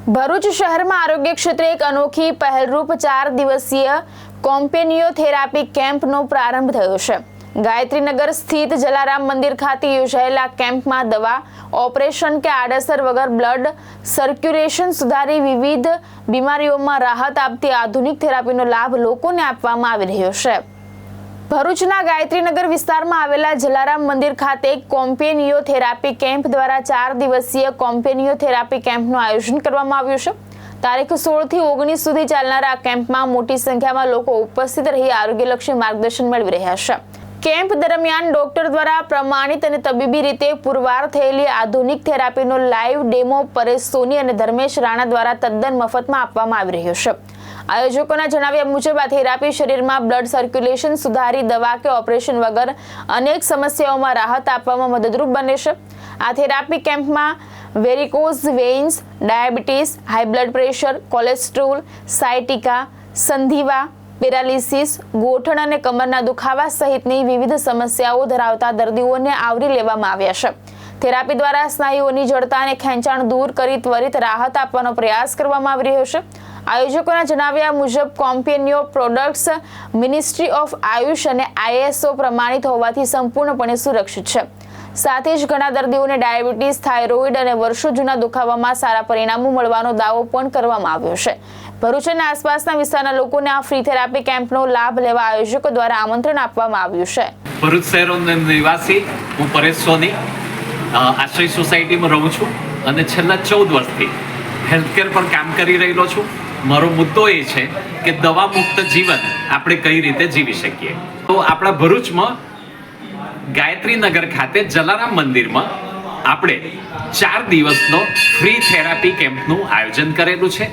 ભરૂચ શહેરમાં આરોગ્ય ક્ષેત્રે એક અનોખી પહેલરૂપ 4 દિવસીય કોમ્પેનિયોથેરાપી કેમ્પનો પ્રારંભ થયો છે। ગાયત્રીનગર સ્થિત જલારામ મંદિર ખાતે યોજાયેલા કેમ્પમાં દવા, ઓપરેશન કે આડઅસર વગર બ્લડ સર્ક્યુલેશન સુધારી વિવિધ બીમારીઓમાં રાહત આપતી આધુનિક થેરાપીનો લાભ લોકોને આપવામાં આવી રહ્યો છે। ભરૂચના ગાયત્રીનગર વિસ્તારમાં આવેલા જલારામ મંદિર ખાતે કોમ્પેનિયોથેરાપી કેમ્પ દ્વારા 4 દિવસીય કોમ્પેનિયોથેરાપી કેમ્પનું આયોજન કરવામાં આવ્યું છે। તારીખ 16 થી 19 સુધી ચાલનારા આ કેમ્પમાં મોટી સંખ્યામાં લોકો ઉપસ્થિત રહી આરોગ્યલક્ષી માર્ગદર્શન મેળવી રહ્યા છે। કેમ્પ દરમિયાન ડોક્ટર દ્વારા પ્રમાણિત અને તબીબી રીતે પુરવાર થયેલી આધુનિક થેરાપીનો લાઈવ ડેમો પરેશ સોની અને ધર્મેશ રાણા દ્વારા તદ્દન મફતમાં આપવામાં આવી રહ્યો છે। આયોજકોના જણાવ્યા મુજબ આ થેરાપી શરીરમાં બ્લડ સર્ક્યુલેશન સુધારી દવા કે ઓપરેશન વગર અનેક સમસ્યાઓમાં રાહત આપવામાં મદદરૂપ બને છે। આ થેરાપી કેમ્પમાં varicose veins, diabetes, high blood pressure, cholesterol, sciatica, સંધિવા, પેરાલિસિસ, ગોઠણ અને કમરના દુખાવા સહિતની વિવિધ સમસ્યાઓ ધરાવતા દર્દીઓને આવરી લેવામાં આવ્યા છે। થેરાપી દ્વારા સ્નાયુઓની જડતા અને ખેંચાણ દૂર કરી ત્વરિત રાહત આપવાનો પ્રયાસ કરવામાં આવી રહ્યો છે। આયોજકોના જણાવ્યા મુજબ કોમ્પેનિયો પ્રોડક્ટ્સ મિનિસ્ટ્રી ઓફ આયુષ અને ISO પ્રમાણિત હોવાથી સંપૂર્ણપણે સુરક્ષિત છે। સાથે જ ઘણા દર્દીઓને ડાયાબિટીસ, થાઇરોઇડ અને વર્ષો જૂના દુખાવામાં સારા પરિણામો મળવાનો દાવો પણ કરવામાં આવ્યો છે। ભરૂચ અને આસપાસના વિસ્તારના લોકોને આ ફ્રી થેરાપી કેમ્પનો લાભ લેવા આયોજકો દ્વારા આમંત્રણ આપવામાં આવ્યું છે। ભરૂચ શહેરનો નિવાસી હું પરેશ સોની આશ્રય સોસાયટીમાં રહું છું અને છેલ્લા 14 વર્ષથી હેલ્થકેર પર કામ કરી રહેલો છું। મારો મુદ્દો એ છે કે દવા મુક્ત જીવન આપણે કઈ રીતે જીવી શકીએ। તો આપણા ભરૂચમાં ગાયત્રીનગર ખાતે જલારામ મંદિરમાં આપણે 4 દિવસનો ફ્રી થેરાપી કેમ્પનું આયોજન કરેલું છે।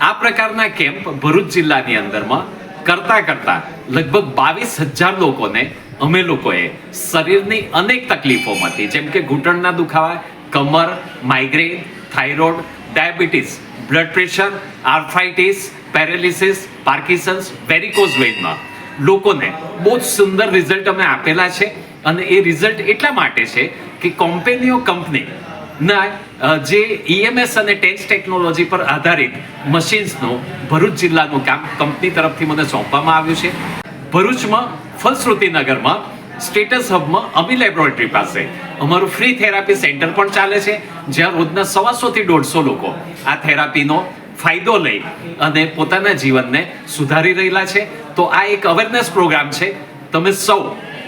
આ પ્રકારના કેમ્પ ભરૂચ જિલ્લાની અંદરમાં કરતા લગભગ 22,000 લોકોને અમે લોકોએ શરીરની અનેક તકલીફોમાંથી જેમ કે ઘૂંટણના દુખાવા, કમર, migraine, thyroid, diabetes, blood pressure, arthritis, paralysis, Parkinson's, varicose વેઇનમાં લોકોને બહુ જ સુંદર રિઝલ્ટ અમે આપેલા છે। અને એ રિઝલ્ટ એટલા માટે છે કે કોમ્પેનિયો કંપનીના જે EMS અને ટેન્સ ટેકનોલોજી પર આધારિત મશીન્સનું ભરૂચ જિલ્લાનું કામ કંપની તરફથી મને સોંપવામાં આવ્યું છે। ભરૂચમાં ફલશ્રુતિનગરમાં સ્ટેટસ હબમાં અમી લેબોરેટરી પાસે અમારું ફ્રી થેરાપી સેન્ટર પણ ચાલે છે, જ્યાં રોજના 125 થી 150 લોકો આ થેરાપીનો ફાયદો લઈ અને પોતાના જીવનને સુધારી રહેલા છે। તો આ એક અવેરનેસ પ્રોગ્રામ છે। તમે સૌ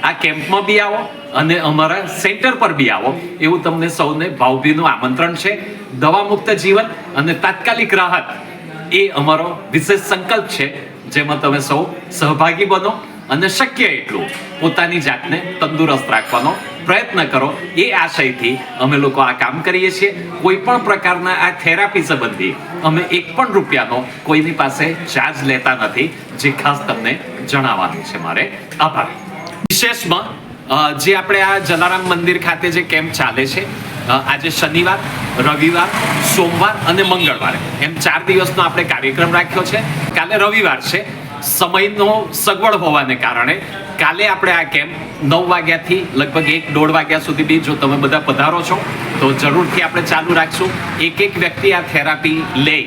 આ કેમ્પમાં બી આવો અને અમારા સેન્ટર પર બી આવો એવું તમને સૌને ભાવભીનું આમંત્રણ છે। દવા મુક્ત જીવન અને તાત્કાલિક રાહત એ અમારો વિશેષ સંકલ્પ છે, જેમાં તમે સૌ સહભાગી બનો અને શક્ય એટલું પોતાની જાતને તંદુરસ્ત રાખવાનો પ્રયત્ન કરો। એ આશયથી અમે લોકો આ કામ કરીએ છીએ। કોઈ પણ પ્રકારના આ થેરાપી સંબંધી અમે 1 પણ રૂપિયાનો કોઈની પાસે ચાર્જ લેતા નથી, જે ખાસ તમને જણાવવાનું છે મારે। આભાર। વિશેષમાં જે આપણે આ જલારામ મંદિર ખાતે જે કેમ્પ ચાલે છે, આજે શનિવાર, રવિવાર, સોમવાર અને મંગળવાર એમ 4 દિવસનો આપણે કાર્યક્રમ રાખ્યો છે। કાલે રવિવાર છે, સમયનો સગવડ હોવાને કારણે કાલે આપણે આ કેમ્પ 9 વાગ્યાથી લગભગ 1-1.5 વાગ્યા સુધી બી જો તમે બધા પધારો છો તો જરૂરથી આપણે ચાલુ રાખશું। એક વ્યક્તિ આ થેરાપી લે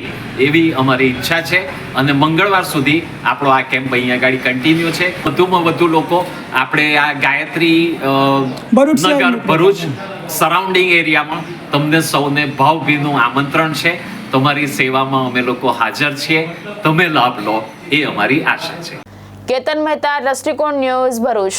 એવી અમારી ઈચ્છા છે અને મંગળવાર સુધી આપણો આ કેમ્પ અહીંયા આગળ કન્ટિન્યુ છે। વધુમાં વધુ લોકો આપણે આ ગાયત્રી નગર ભરૂચ સરાઉન્ડિંગ એરિયામાં તમને સૌને ભાવભીનું આમંત્રણ છે। તમારી સેવામાં અમે લોકો હાજર છીએ। તમે લાભ લો એ અમારી આશા છે। કેતન મહેતા, દ્રષ્ટિકોણ ન્યૂઝ, ભરૂચ।